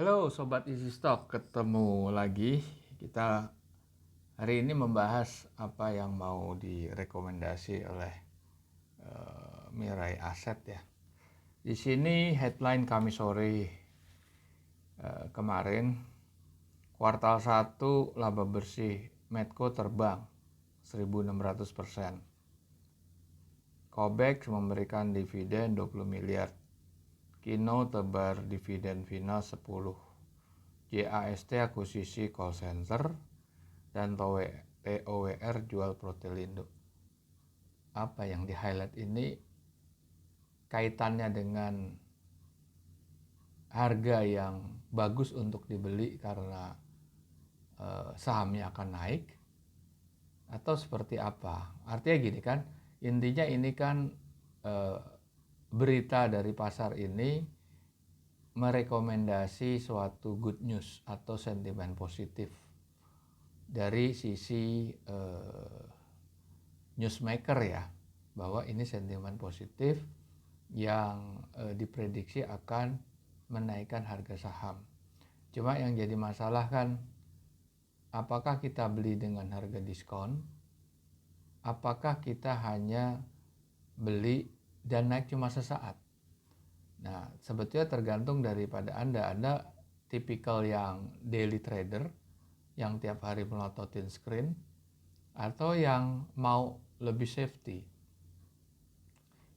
Halo Sobat Easy Stock, ketemu lagi. Kita hari ini membahas apa yang mau direkomendasi oleh Mirai Aset ya. Di sini headline kami sore kemarin, kuartal 1 laba bersih Medco terbang 1.600%. Cobex memberikan dividen 20 miliar. Kino tebar dividen final 10. JAST akuisisi call center dan TOWR jual Protelindo. Apa yang di highlight ini kaitannya dengan harga yang bagus untuk dibeli karena sahamnya akan naik, atau seperti apa? Artinya gini kan, intinya ini kan berita dari pasar ini merekomendasi suatu good news atau sentimen positif dari sisi newsmaker ya, bahwa ini sentimen positif yang diprediksi akan menaikkan harga saham. Cuma yang jadi masalah kan, apakah kita beli dengan harga diskon? Apakah kita hanya beli dan naik cuma sesaat? Nah, sebetulnya tergantung daripada Anda. Anda tipikal yang daily trader, yang tiap hari melototin screen, atau yang mau lebih safety,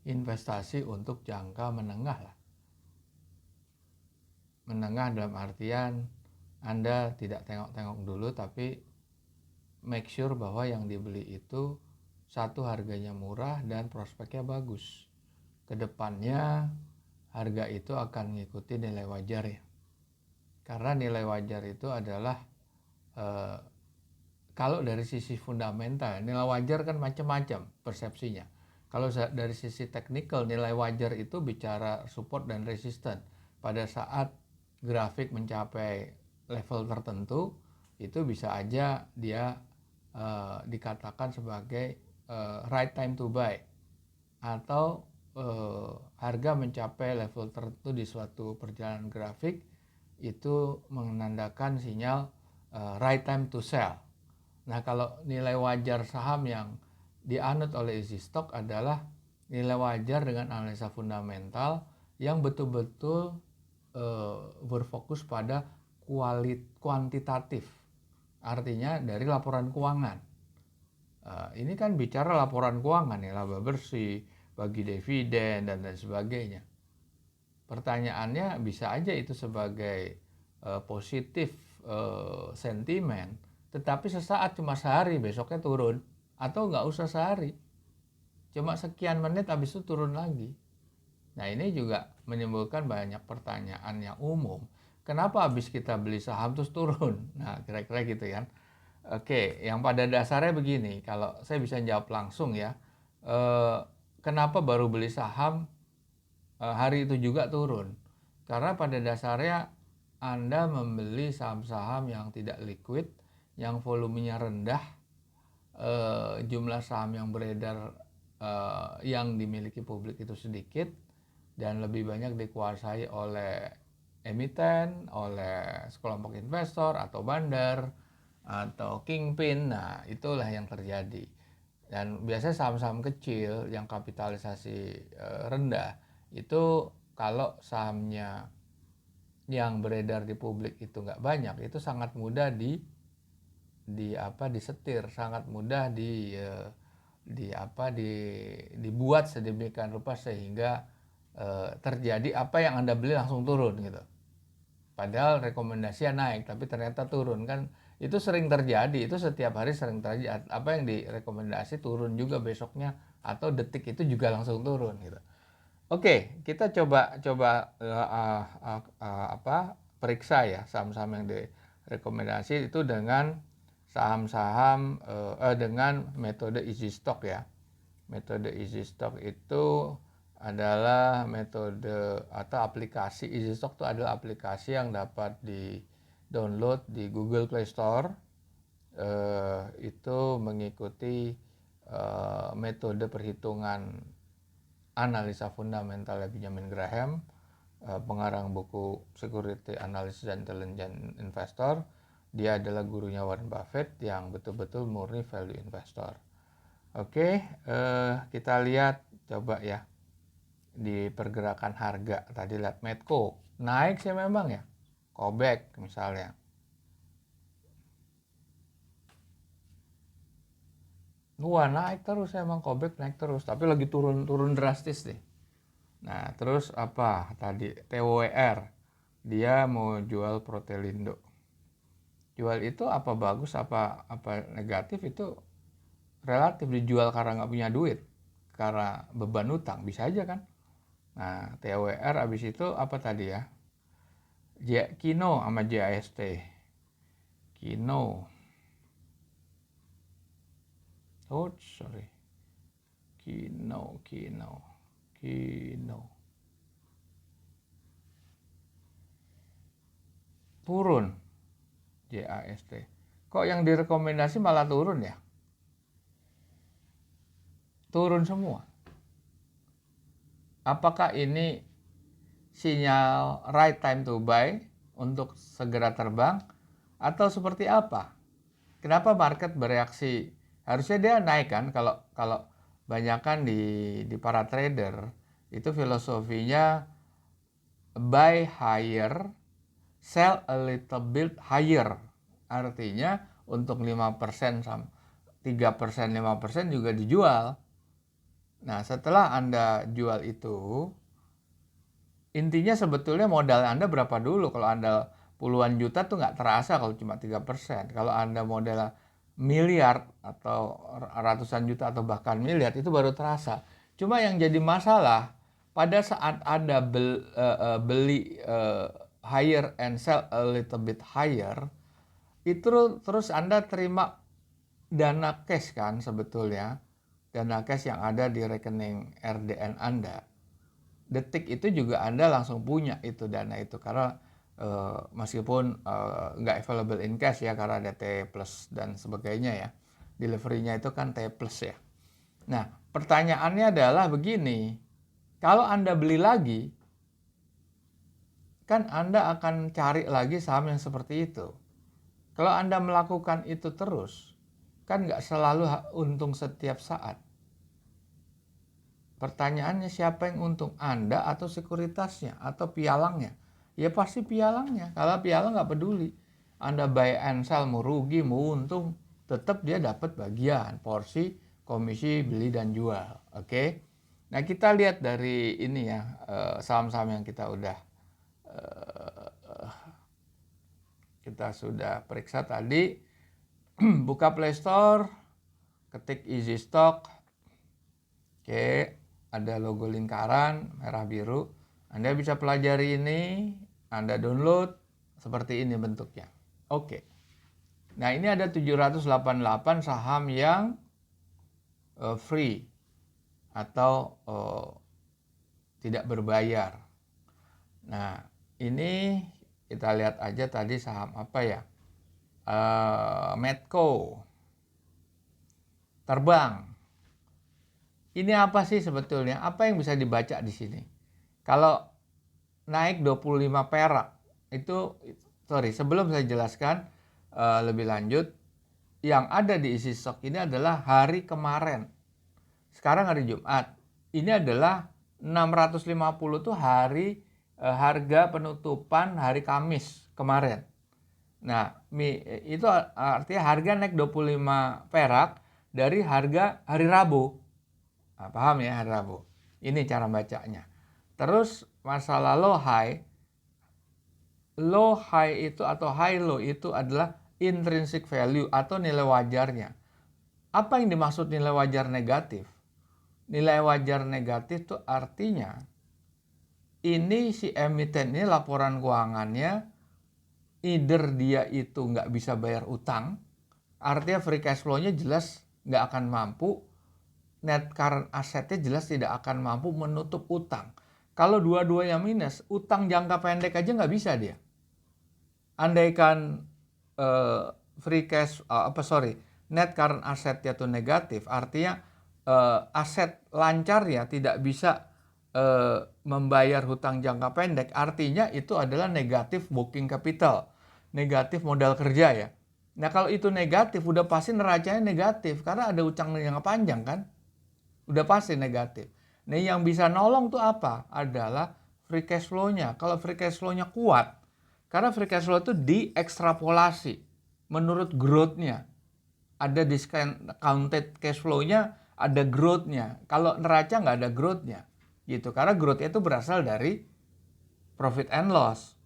investasi untuk jangka menengah lah. Menengah dalam artian Anda tidak tengok-tengok dulu, tapi make sure bahwa yang dibeli itu satu, harganya murah dan prospeknya bagus. Kedepannya harga itu akan mengikuti nilai wajar ya. Karena nilai wajar itu adalah kalau dari sisi fundamental, nilai wajar kan macam-macam persepsinya. Kalau dari sisi teknikal, nilai wajar itu bicara support dan resistance. Pada saat grafik mencapai level tertentu, itu bisa aja dia dikatakan sebagai right time to buy, atau harga mencapai level tertentu di suatu perjalanan grafik itu menandakan sinyal right time to sell. Nah, kalau nilai wajar saham yang dianut oleh Easy Stock adalah nilai wajar dengan analisa fundamental yang betul-betul berfokus pada kuantitatif, artinya dari laporan keuangan. Ini kan bicara laporan keuangan ya, laba bersih, bagi dividen dan lain sebagainya. Pertanyaannya, bisa aja itu sebagai positif sentimen, tetapi sesaat, cuma sehari, besoknya turun, atau nggak usah sehari, cuma sekian menit habis itu turun lagi. Nah, ini juga menimbulkan banyak pertanyaan yang umum. Kenapa habis kita beli saham terus turun? Nah, kira-kira gitu kan. Oke, yang pada dasarnya begini, kalau saya bisa jawab langsung ya, kenapa baru beli saham hari itu juga turun? Karena pada dasarnya Anda membeli saham-saham yang tidak liquid, yang volumenya rendah, jumlah saham yang beredar yang dimiliki publik itu sedikit, dan lebih banyak dikuasai oleh emiten, oleh sekelompok investor atau bandar atau kingpin. Nah, itulah yang terjadi. Dan biasanya saham-saham kecil yang kapitalisasi rendah itu, kalau sahamnya yang beredar di publik itu nggak banyak, itu sangat mudah disetir, sangat mudah dibuat sedemikian rupa sehingga terjadi apa yang Anda beli langsung turun gitu. Padahal rekomendasinya naik tapi ternyata turun, kan itu sering terjadi, itu setiap hari sering terjadi. Apa yang direkomendasi turun juga besoknya, atau detik itu juga langsung turun gitu. Oke, kita coba periksa ya saham-saham yang direkomendasi itu dengan saham-saham dengan metode Easy Stock ya. Metode Easy Stock itu adalah metode atau aplikasi. Easy Stock itu adalah aplikasi yang dapat di download di Google Play Store. Itu mengikuti metode perhitungan analisa fundamental Benjamin Graham pengarang buku Security Analysis dan Intelligent Investor. Dia adalah gurunya Warren Buffett yang betul-betul murni value investor. Oke, kita lihat coba ya di pergerakan harga. Tadi lihat Medco naik sih memang ya, Kobek misalnya. Wah, naik terus emang, Kobek naik terus, tapi lagi turun drastis nih. Nah, terus apa tadi, TWR, dia mau jual Protelindo. Jual itu apa bagus apa negatif, itu relatif. Dijual karena nggak punya duit, karena beban utang, bisa aja kan. Nah, TWR abis itu apa tadi ya, Kino sama JAST. Kino, oh sorry, Kino turun. JAST kok yang direkomendasi malah turun ya, turun semua. Apakah ini sinyal right time to buy untuk segera terbang atau seperti apa? Kenapa market bereaksi? Harusnya dia naik kan, kalau banyakan di para trader itu filosofinya buy higher, sell a little bit higher. Artinya untuk 5% sama 3%, 5% juga dijual. Nah, setelah Anda jual itu, intinya sebetulnya modal Anda berapa dulu. Kalau Anda puluhan juta tuh nggak terasa kalau cuma 3%. Kalau Anda modal miliar atau ratusan juta atau bahkan miliar, itu baru terasa. Cuma yang jadi masalah, pada saat Anda beli higher and sell a little bit higher, itu terus Anda terima dana cash kan sebetulnya. Dana cash yang ada di rekening RDN Anda. Detik itu juga Anda langsung punya itu dana itu, karena meskipun nggak available in cash ya, karena ada T plus dan sebagainya ya. Delivery-nya itu kan T plus ya. Nah, pertanyaannya adalah begini, kalau Anda beli lagi, kan Anda akan cari lagi saham yang seperti itu. Kalau Anda melakukan itu terus, kan nggak selalu untung setiap saat. Pertanyaannya siapa yang untung? Anda atau sekuritasnya atau pialangnya? Ya pasti pialangnya. Kalau pialang nggak peduli. Anda buy and sell, mau rugi, mau untung, tetap dia dapat bagian, porsi, komisi beli dan jual. Oke? Nah, kita lihat dari ini ya, saham-saham yang kita sudah periksa tadi. Buka Play Store, ketik Easy Stock. Oke, ada logo lingkaran merah biru. Anda bisa pelajari ini, Anda download, seperti ini bentuknya. Oke. Nah, ini ada 788 saham yang free atau tidak berbayar. Nah, ini kita lihat aja tadi saham apa ya? Medco. Terbang. Ini apa sih sebetulnya? Apa yang bisa dibaca di sini? Kalau naik 25 perak, itu, sebelum saya jelaskan lebih lanjut, yang ada di isi stok ini adalah hari kemarin. Sekarang hari Jumat. Ini adalah 650 tuh hari harga penutupan hari Kamis kemarin. Nah, itu artinya harga naik 25 perak dari harga hari Rabu. Nah, paham ya, hari Rabu. Ini cara bacanya. Terus masalah low high itu atau high low itu adalah intrinsic value atau nilai wajarnya. Apa yang dimaksud nilai wajar negatif? Nilai wajar negatif itu artinya ini si emiten ini laporan keuangannya either dia itu nggak bisa bayar utang, artinya free cash flow-nya jelas nggak akan mampu, net current asset-nya jelas tidak akan mampu menutup utang. Kalau dua-duanya minus, utang jangka pendek aja nggak bisa dia. Andaikan net current asset-nya itu negatif, artinya aset lancar ya tidak bisa membayar hutang jangka pendek, artinya itu adalah negatif working capital, negatif modal kerja ya. Nah kalau itu negatif, udah pasti neracanya negatif karena ada utang jangka panjang kan, udah pasti negatif. Nah yang bisa nolong tuh apa? Adalah free cash flow-nya. Kalau free cash flow-nya kuat, karena free cash flow itu diekstrapolasi menurut growth-nya. Ada discounted cash flow-nya, ada growth-nya. Kalau neraca nggak ada growth-nya. Gitu. Karena growth itu berasal dari profit and loss.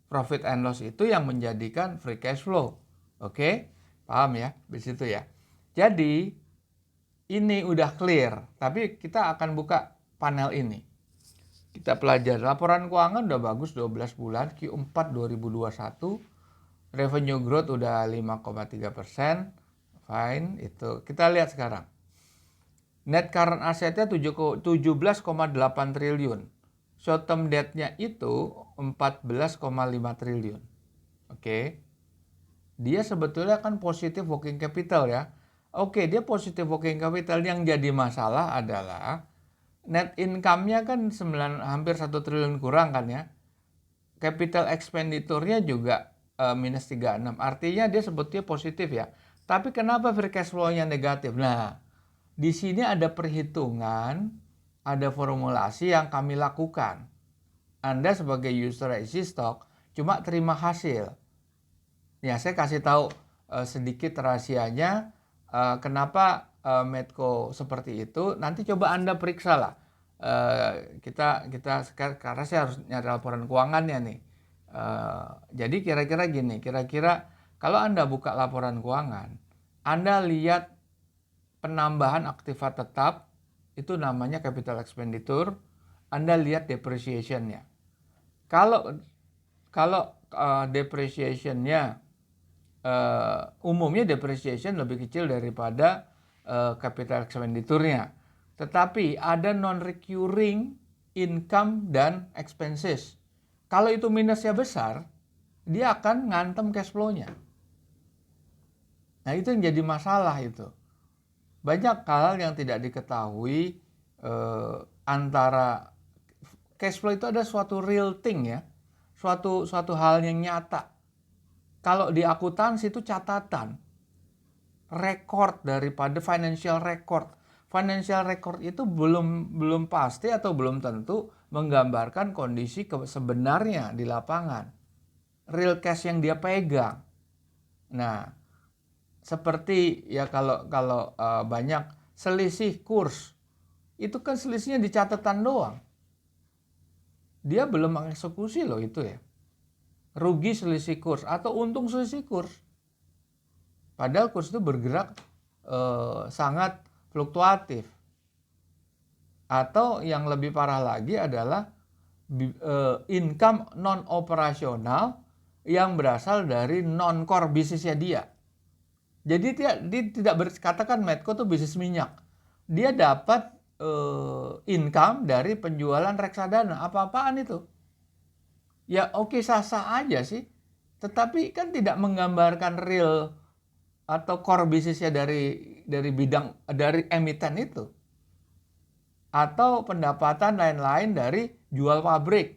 Profit and loss itu yang menjadikan free cash flow. Oke? Paham ya? Di situ ya. Jadi, ini udah clear. Tapi kita akan buka panel ini. Kita pelajari. Laporan keuangan udah bagus 12 bulan. Q4 2021. Revenue growth udah 5,3%. Fine. Itu. Kita lihat sekarang. Net current assetnya 17,8 triliun. Short term debt-nya itu 14,5 triliun. Oke. Dia sebetulnya kan positif working capital ya. Oke, dia positif working capital. Yang jadi masalah adalah net income-nya kan hampir 1 triliun kurang kan ya. Capital expenditure-nya juga minus 36. Artinya dia sebetulnya positif ya. Tapi kenapa free cash flow-nya negatif? Nah, di sini ada perhitungan, ada formulasi yang kami lakukan. Anda sebagai user isi stock cuma terima hasil. Ya, saya kasih tahu sedikit rahasianya kenapa Medco seperti itu. Nanti coba Anda periksa lah. Kita karena saya harus nyari laporan keuangannya nih. Jadi kira-kira gini, kira-kira kalau Anda buka laporan keuangan, Anda lihat penambahan aktiva tetap, itu namanya capital expenditure. Anda lihat depreciation-nya. Kalau depreciation-nya umumnya depreciation lebih kecil daripada capital expenditure-nya. Tetapi ada non-recurring income dan expenses. Kalau itu minusnya besar, dia akan ngantem cash flow-nya. Nah itu yang jadi masalah itu. Banyak hal yang tidak diketahui antara cash flow itu ada suatu real thing ya, suatu hal yang nyata. Kalau di akuntansi itu catatan, record daripada financial record. Financial record itu belum pasti atau belum tentu menggambarkan kondisi sebenarnya di lapangan, real cash yang dia pegang. Nah, seperti ya kalau banyak selisih kurs, itu kan selisihnya di catatan doang. Dia belum mengeksekusi loh itu ya. Rugi selisih kurs atau untung selisih kurs. Padahal kurs itu bergerak sangat fluktuatif. Atau yang lebih parah lagi adalah income non operasional yang berasal dari non core bisnisnya dia. Jadi dia tidak berkatakan Medco itu bisnis minyak. Dia dapat income dari penjualan reksadana. Apa-apaan itu? Ya oke sah-sah aja sih. Tetapi kan tidak menggambarkan real atau core bisnisnya dari bidang dari emiten itu. Atau pendapatan lain-lain dari jual pabrik.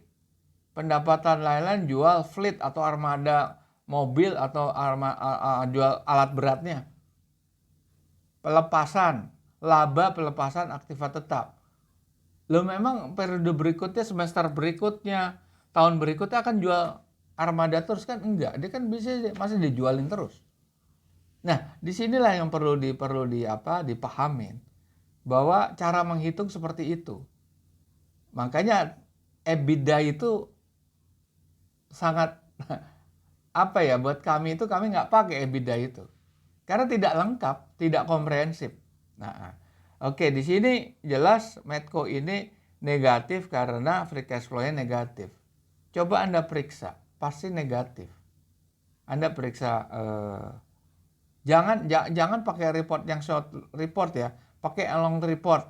Pendapatan lain-lain jual fleet atau armada mobil atau jual alat beratnya. Pelepasan, laba pelepasan aktiva tetap. Lo memang periode berikutnya, semester berikutnya, tahun berikutnya akan jual armada terus kan? Enggak, dia kan bisa masih dijualin terus. Nah, disinilah yang perlu dipahamin bahwa cara menghitung seperti itu. Makanya EBITDA itu sangat buat kami itu kami nggak pakai EBITDA itu karena tidak lengkap, tidak komprehensif. Nah, oke, di sini jelas Medco ini negatif karena free cash flow-nya negatif. Coba Anda periksa, pasti negatif. Anda periksa, jangan pakai report yang short report ya, pakai long report.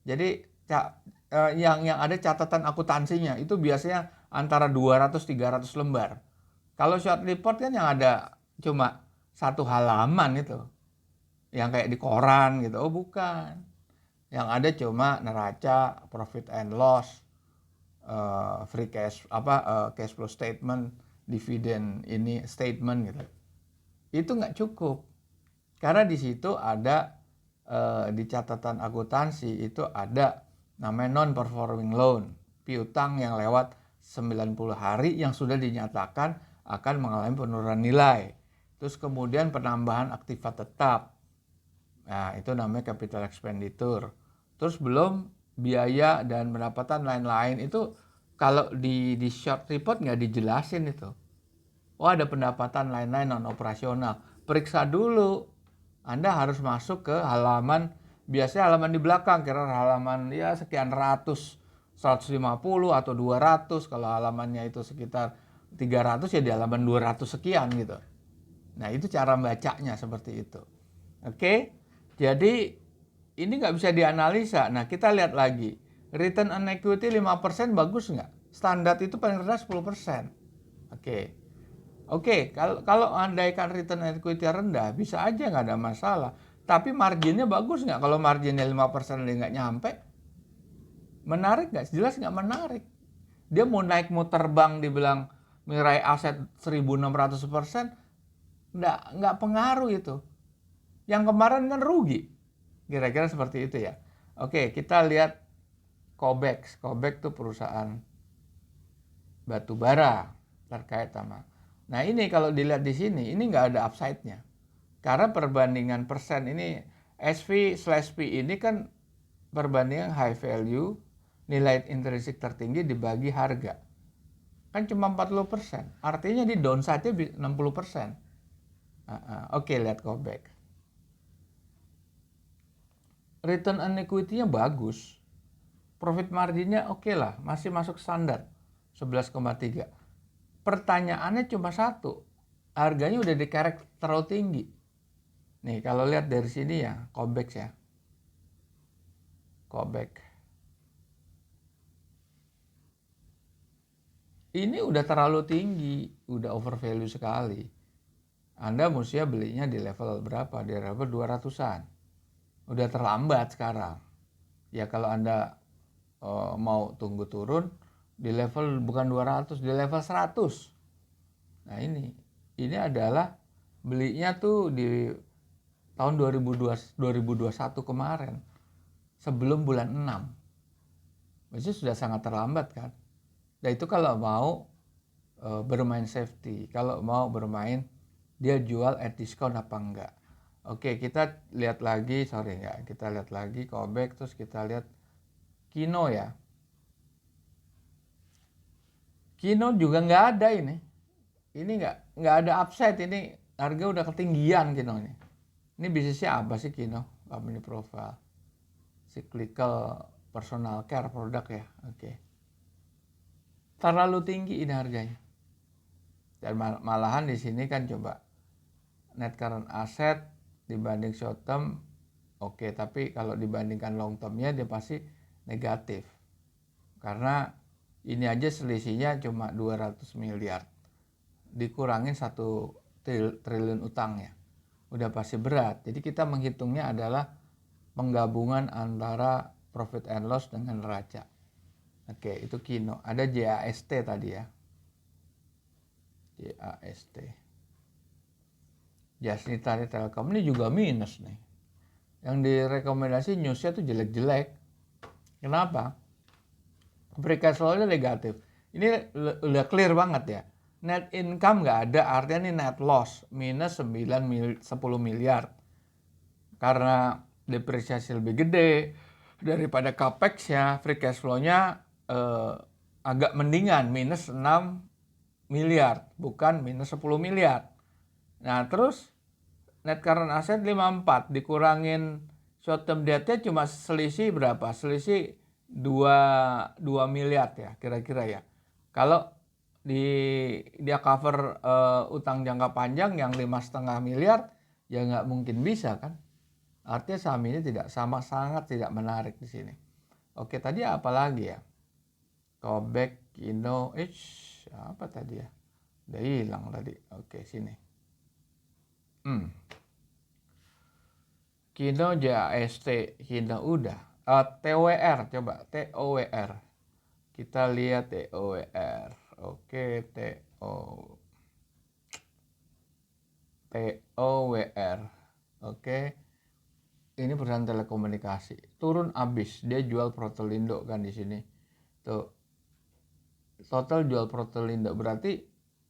Jadi yang ada catatan akuntansinya itu biasanya antara 200-300 lembar. Kalau short report kan yang ada cuma 1 halaman itu. Yang kayak di koran gitu. Oh bukan. Yang ada cuma neraca, profit and loss, free cash cash flow statement, dividen ini statement gitu. Itu nggak cukup. Karena di situ ada di catatan akuntansi itu ada namanya non performing loan, piutang yang lewat 90 hari yang sudah dinyatakan akan mengalami penurunan nilai. Terus kemudian penambahan aktiva tetap. Nah, itu namanya capital expenditure. Terus belum biaya dan pendapatan lain-lain itu kalau di short report nggak dijelasin itu. Oh, ada pendapatan lain-lain non operasional. Periksa dulu. Anda harus masuk ke halaman, biasanya halaman di belakang, kira halaman ya sekian ratus, 150 atau 200. Kalau halamannya itu sekitar 300 ya di halaman 200 sekian gitu. Nah, itu cara bacanya seperti itu. Oke, jadi ini nggak bisa dianalisa. Nah, kita lihat lagi. Return on equity 5% bagus nggak? Standar itu paling rendah 10%. Oke. Kalau andaikan return on equity rendah, bisa aja nggak ada masalah. Tapi marginnya bagus nggak? Kalau marginnya 5% dia nggak nyampe, menarik nggak? Jelas nggak menarik. Dia mau naik, mau terbang, dibilang nilai aset 1.600%, nggak pengaruh itu. Yang kemarin kan rugi. Kira-kira seperti itu ya. Oke, kita lihat Cobex. Cobex itu perusahaan batu bara terkait sama. Nah, ini kalau dilihat di sini, ini nggak ada upside-nya. Karena perbandingan persen ini, SV/P ini kan perbandingan high value, nilai intrinsik tertinggi dibagi harga. Kan cuma 40%. Artinya di downside-nya 60%. Oke, lihat Cobex. Return on equity-nya bagus. Profit margin-nya oke lah, masih masuk standar 11,3. Pertanyaannya cuma satu, harganya udah dikerek terlalu tinggi. Nih kalau lihat dari sini ya, Cobex ya. Cobex. Ini udah terlalu tinggi, udah overvalue sekali. Anda mestinya belinya di level berapa? Di level 200-an. Udah terlambat sekarang. Ya kalau Anda mau tunggu turun di level bukan 200, di level 100. Nah ini adalah belinya tuh di tahun 2021 kemarin, sebelum bulan 6. Maksudnya sudah sangat terlambat kan. Nah itu kalau mau bermain safety, kalau mau bermain dia jual at discount apa enggak. Oke, kita lihat lagi, kita lihat lagi Cobex, terus kita lihat Kino ya. Kino juga nggak ada ini. Ini nggak ada upside, ini harga udah ketinggian Kino ini. Ini bisnisnya apa sih Kino? Company profile, cyclical personal care produk ya. Oke. Terlalu tinggi ini harganya. Dan malahan di sini kan coba net current asset dibanding short term oke, tapi kalau dibandingkan long termnya dia pasti negatif. Karena ini aja selisihnya cuma 200 miliar. Dikurangin 1 triliun utangnya. Udah pasti berat. Jadi kita menghitungnya adalah penggabungan antara profit and loss dengan neraca. Oke, itu Kino. Ada JAST tadi ya. JAST. Jasnita Telkom ini juga minus nih. Yang direkomendasi newsnya tuh jelek-jelek. Kenapa? Free cash flow-nya negatif. Ini udah clear banget ya. Net income nggak ada, artinya ini net loss. Minus 10 miliar. Karena depresiasi lebih gede daripada capex-nya, free cash flow-nya agak mendingan. Minus 6 miliar, bukan minus 10 miliar. Nah terus net current asset 54, dikurangin short term debt-nya cuma selisih berapa? Selisih 2 miliar ya kira-kira ya. Kalau dia cover utang jangka panjang yang 5,5 miliar ya nggak mungkin bisa kan. Artinya saham ini sangat tidak menarik di sini. Oke, tadi apa lagi ya? Cobex, Kino, apa tadi ya? Udah hilang tadi. Oke, sini. Kino JAST, Kino udah. TOWR, coba TOWR. Kita lihat TOWR. Oke, TOWR. Oke. Ini perusahaan telekomunikasi. Turun abis, dia jual Protelindo kan di sini. Tuh. Total jual Protelindo, berarti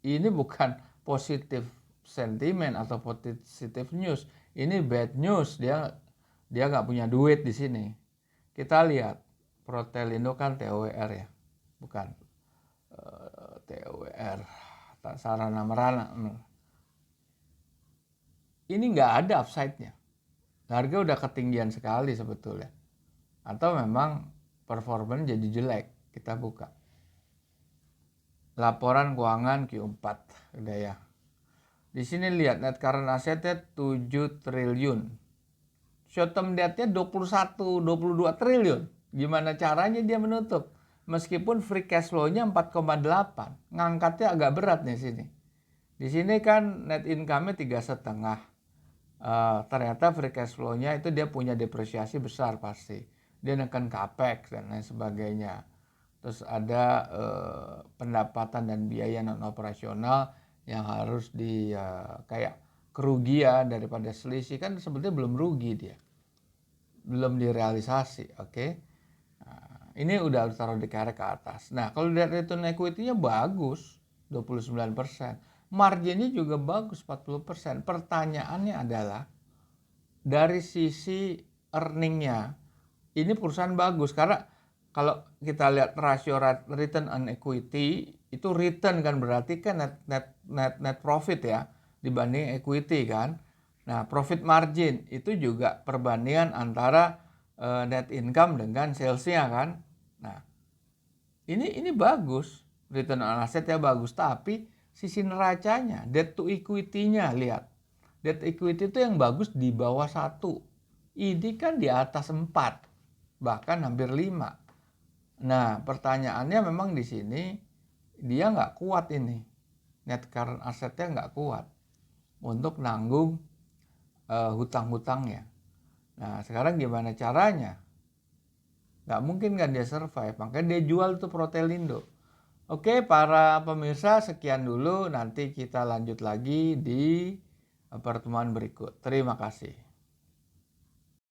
ini bukan positif sentimen atau positif news. Ini bad news, dia nggak punya duit di sini. Kita lihat Protelindo kan TOWR ya, bukan TOWR, tak sarana merana. Ini nggak ada upside-nya. Harga udah ketinggian sekali sebetulnya. Atau memang performanya jadi jelek. Kita buka. Laporan keuangan Q4 udah ya. Di sini lihat net current assetnya 7 triliun. Short term debt-nya 22 triliun. Gimana caranya dia menutup? Meskipun free cash flow-nya 4,8. Ngangkatnya agak berat nih sini. Di sini kan net income-nya 3,5. Ternyata free cash flow-nya itu dia punya depresiasi besar pasti. Dia neken capex dan lain sebagainya. Terus ada pendapatan dan biaya non operasional yang harus kayak kerugian daripada selisih, kan sebetulnya belum rugi dia, belum direalisasi. Oke. Nah, ini udah taruh di kerek ke atas. Nah, kalau lihat return equity-nya bagus 29%, marginnya juga bagus 40%. Pertanyaannya adalah dari sisi earningnya ini perusahaan bagus, karena kalau kita lihat rasio return on equity itu return kan berarti kan net profit ya dibanding equity kan. Nah, profit margin itu juga perbandingan antara net income dengan salesnya kan. Nah, ini bagus, return on asset ya bagus, tapi sisi neracanya, debt to equity-nya lihat. Debt equity itu yang bagus di bawah 1. Ini kan di atas 4, bahkan hampir 5. Nah, pertanyaannya memang di sini dia nggak kuat ini. Net current assetnya nggak kuat untuk nanggung hutang-hutangnya. Nah, sekarang gimana caranya? Nggak mungkin kan dia survive, makanya dia jual tuh Protelindo. Oke, para pemirsa, sekian dulu. Nanti kita lanjut lagi di pertemuan berikut. Terima kasih.